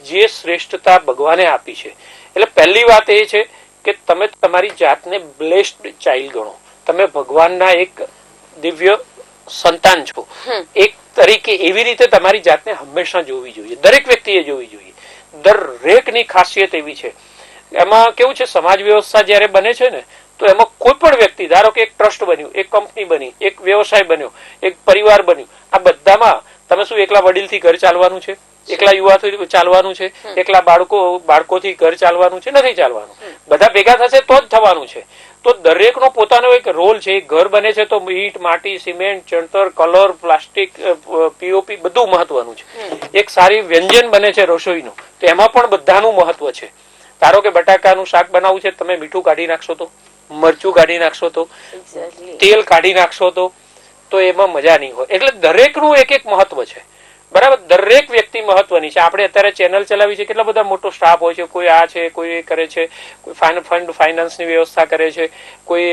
[SPEAKER 2] જે શ્રેષ્ઠતા ભગવાને આપી છે, એટલે પહેલી વાત એ છે કે તમે તમારી જાતને બ્લેસ્ડ ચાઇલ્ડ ગણો. તમે ભગવાનના એક દિવ્ય સંતાન છો. એક તરીકે એવી રીતે તમારી જાતને હંમેશા જોવી જોઈએ. દરેક વ્યક્તિએ જોવી જોઈએ. દરેકની ખાસિયત એવી છે. એમાં કેવું છે, સમાજ વ્યવસ્થા જયારે બને છે ને તો એમાં કોઈ પણ વ્યક્તિ, ધારો કે એક ટ્રસ્ટ બન્યું, એક કંપની બની, એક વ્યવસાય બન્યો, એક પરિવાર બન્યું, આ બધામાં તમે શું એકલા વડીલથી ઘર ચાલવાનું છે, એકલા યુવાથી ચાલવાનું છે, એકલા બાળકોથી ઘર ચાલવાનું છે? નથી ચાલવાનું. બધા ભેગા થશે તો જ થવાનું છે. તો દરેકનો પોતાનો એક રોલ છે. ઘર બને છે તો ઈંટ, માટી, સિમેન્ટ, ચણતર, કલર, પ્લાસ્ટિક, પીઓપી બધું મહત્વનું છે. એક સારી વ્યંજન બને છે રસોઈનું, તો એમાં પણ બધાનું મહત્વ છે. ધારો કે બટાકાનું શાક બનાવવું છે, તમે મીઠું કાઢી નાખશો તો, મરચું કાઢી નાખશો તો, તેલ કાઢી નાખશો તો એમાં મજા નહીં હોય. એટલે દરેકનું એક એક મહત્વ છે. બરાબર, દરેક વ્યક્તિ મહત્વની છે. આપણે અત્યારે ચેનલ ચલાવી છે, કેટલા બધા મોટો સ્ટાફ હોય છે. કોઈ આ છે, કોઈ એ કરે છે, કોઈ ફંડ ફાઇનાન્સની વ્યવસ્થા કરે છે, કોઈ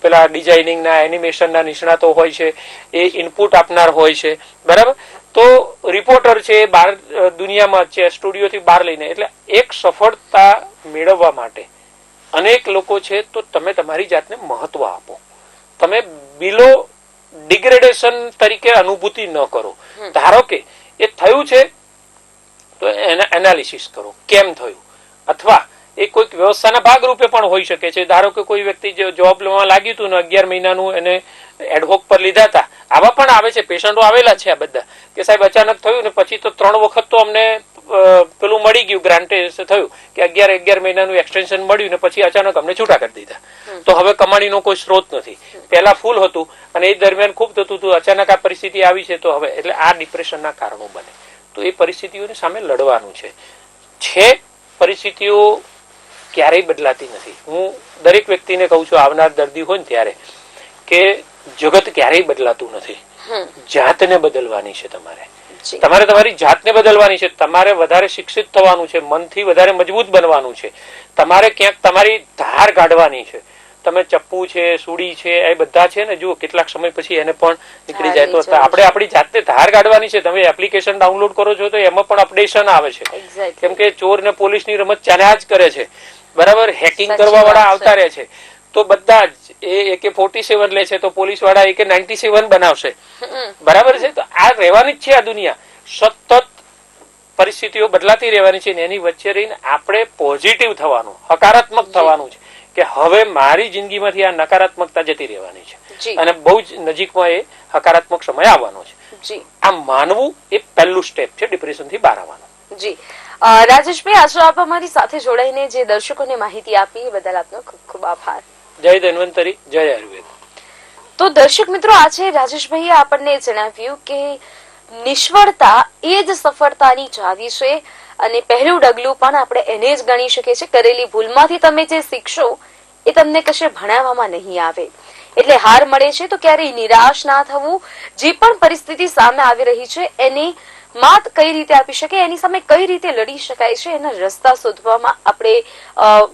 [SPEAKER 2] પેલા ડિઝાઇનિંગના, એનિમેશનના નિષ્ણાતો હોય છે, એ ઇનપુટ આપનાર હોય છે. બરાબર, તો રિપોર્ટર છે એ બહાર દુનિયામાં છે, સ્ટુડિયોથી બહાર લઈને. એટલે એક સફળતા મેળવવા માટે અનેક લોકો છે. તો તમે તમારી જાતને મહત્વ આપો. તમે બિલો ડિગ્રેડેશન તરીકે અનુભૂતિ ન કરો. ધારો કે એ થયું છે તો એના એનાલિસિસ કરો, કેમ થયું. અથવા એ કોઈક વ્યવસ્થાના ભાગરૂપે પણ હોઈ શકે છે. ધારો કે કોઈ વ્યક્તિ જોબમાં લાગ્યું હતું ને 11 મહિનાનું એને એડહોક પર લીધા હતા. આવા પણ આવે છે, પેશન્ટો આવેલા છે આ બધા, કે સાહેબ અચાનક થયું ને પછી તો 3 વખત તો અમને પેલું મળી ગયું, ગ્રાન્ટે થયું કે 11 મહિનાનું એક્સટેન્શન મળ્યું ને પછી અચાનક અમને છૂટા કરી દીધા. તો હવે કમાણીનો કોઈ સ્ત્રોત નથી. પહેલા ફૂલ હતું અને એ દરમિયાન ખૂબ થતું હતું, અચાનક આ પરિસ્થિતિ આવી છે. તો હવે એટલે આ ડિપ્રેશનના કારણો બને. તો એ પરિસ્થિતિઓની સામે લડવાનું છે. પરિસ્થિતિઓ ક્યારેય બદલાતી નથી. હું દરેક વ્યક્તિને કહું છું, આવનાર દર્દી હોય ને ત્યારે, કે જગત ક્યારેય બદલાતું નથી. જાતને બદલવાની છે તમારે તમારી જાતને બદલવાની છે. તમારે વધારે શિક્ષિત થવાનું છે, મનથી વધારે મજબૂત બનવાનું છે. તમારે ક્યાંક તમારી ધાર કાઢવાની છે. તમે ચપ્પુ છે, સુડી છે, એ બધા છે ને, જુઓ કેટલાક સમય પછી એને પણ નીકળી જાય. તો આપણે આપણી જાતને ધાર કાઢવાની છે. તમે એપ્લિકેશન ડાઉનલોડ કરો છો તો એમાં પણ અપડેશન આવે છે. કેમ કે ચોર ને પોલીસની રમત ચાલ્યા જ કરે છે. બરાબર, હેકિંગ કરવા વાળા આવતા રહે છે. તો બધા જ AK-47 લે છે તો પોલીસ વાળા AK-97 બનાવશે. બરાબર છે. તો આ રહેવાની જ છે આ દુનિયા. સતત પરિસ્થિતિઓ બદલાતી રહેવાની છે. એની વચ્ચે રહીને આપણે પોઝિટિવ થવાનું, હકારાત્મક થવાનું છે, કે હવે મારી જિંદગીમાંથી આ નકારાત્મકતા જતી રહેવાની છે અને બહુ જ નજીકમાં એ હકારાત્મક સમય આવવાનો છે. આ માનવું એ પહેલું સ્ટેપ છે ડિપ્રેશન થી બહાર આવવાનું.
[SPEAKER 1] જી રાજેશભાઈ, આજે આપ અમારી સાથે જોડાઈને જે દર્શકોને માહિતી આપી એ બદલ આપનો ખૂબ ખૂબ આભાર.
[SPEAKER 2] જય ધન્વંતરી, જય આયુર્વેદ.
[SPEAKER 1] તો દર્શક મિત્રો, આજે રાજેશભાઈએ આપણને જણાવ્યું કે નિષ્ફળતા એ જ સફળતાની ચાવી છે અને પહેલું ડગલું પણ આપણે એને જ ગણી શકીએ છીએ. કરેલી ભૂલમાંથી તમે જે શીખશો એ તમને કશે ભણાવવામાં નહીં આવે. એટલે હાર મળે છે તો ક્યારેય નિરાશ ના થવું. જે પણ પરિસ્થિતિ સામે આવી રહી છે એને માત કઈ રીતે આપી શકે, એની સામે કઈ રીતે લડી શકાય છે, એના રસ્તા શોધવામાં આપણે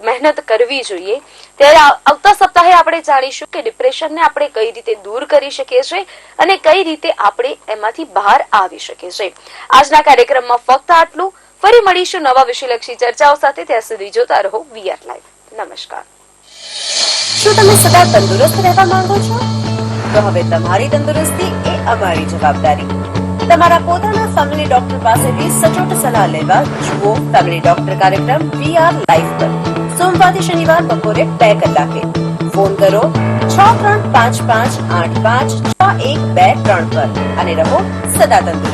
[SPEAKER 1] મહેનત કરવી જોઈએ. ત્યારે આવતા સપ્તાહે આપણે જાણીશું કે ડિપ્રેશનને આપણે કઈ રીતે દૂર કરી શકીએ છીએ અને કઈ રીતે આપણે એમાંથી બહાર આવી શકીએ છીએ. આજના કાર્યક્રમમાં ફક્ત આટલું. ફરી મળીશું નવા વિષયલક્ષી ચર્ચાઓ સાથે. ત્યાં સુધી જોતા રહો VR લાઈવ. નમસ્કાર.
[SPEAKER 6] શું તમે સદા તંદુરસ્ત રહેવા માંગો છો? તો હવે તમારી તંદુરસ્તી એ અમારી જવાબદારી. તમારા પોતાના ફેમિલી ડોક્ટર પાસેથી સચોટ સલાહ લેવા જુઓ ફેમિલી ડોક્ટર કાર્યક્રમ VR લાઈવ પર સોમવારથી શનિવાર બપોરે 2 કલાકે. ફોન કરો 6355856123 પર અને રહો સદા તંદુરસ્ત.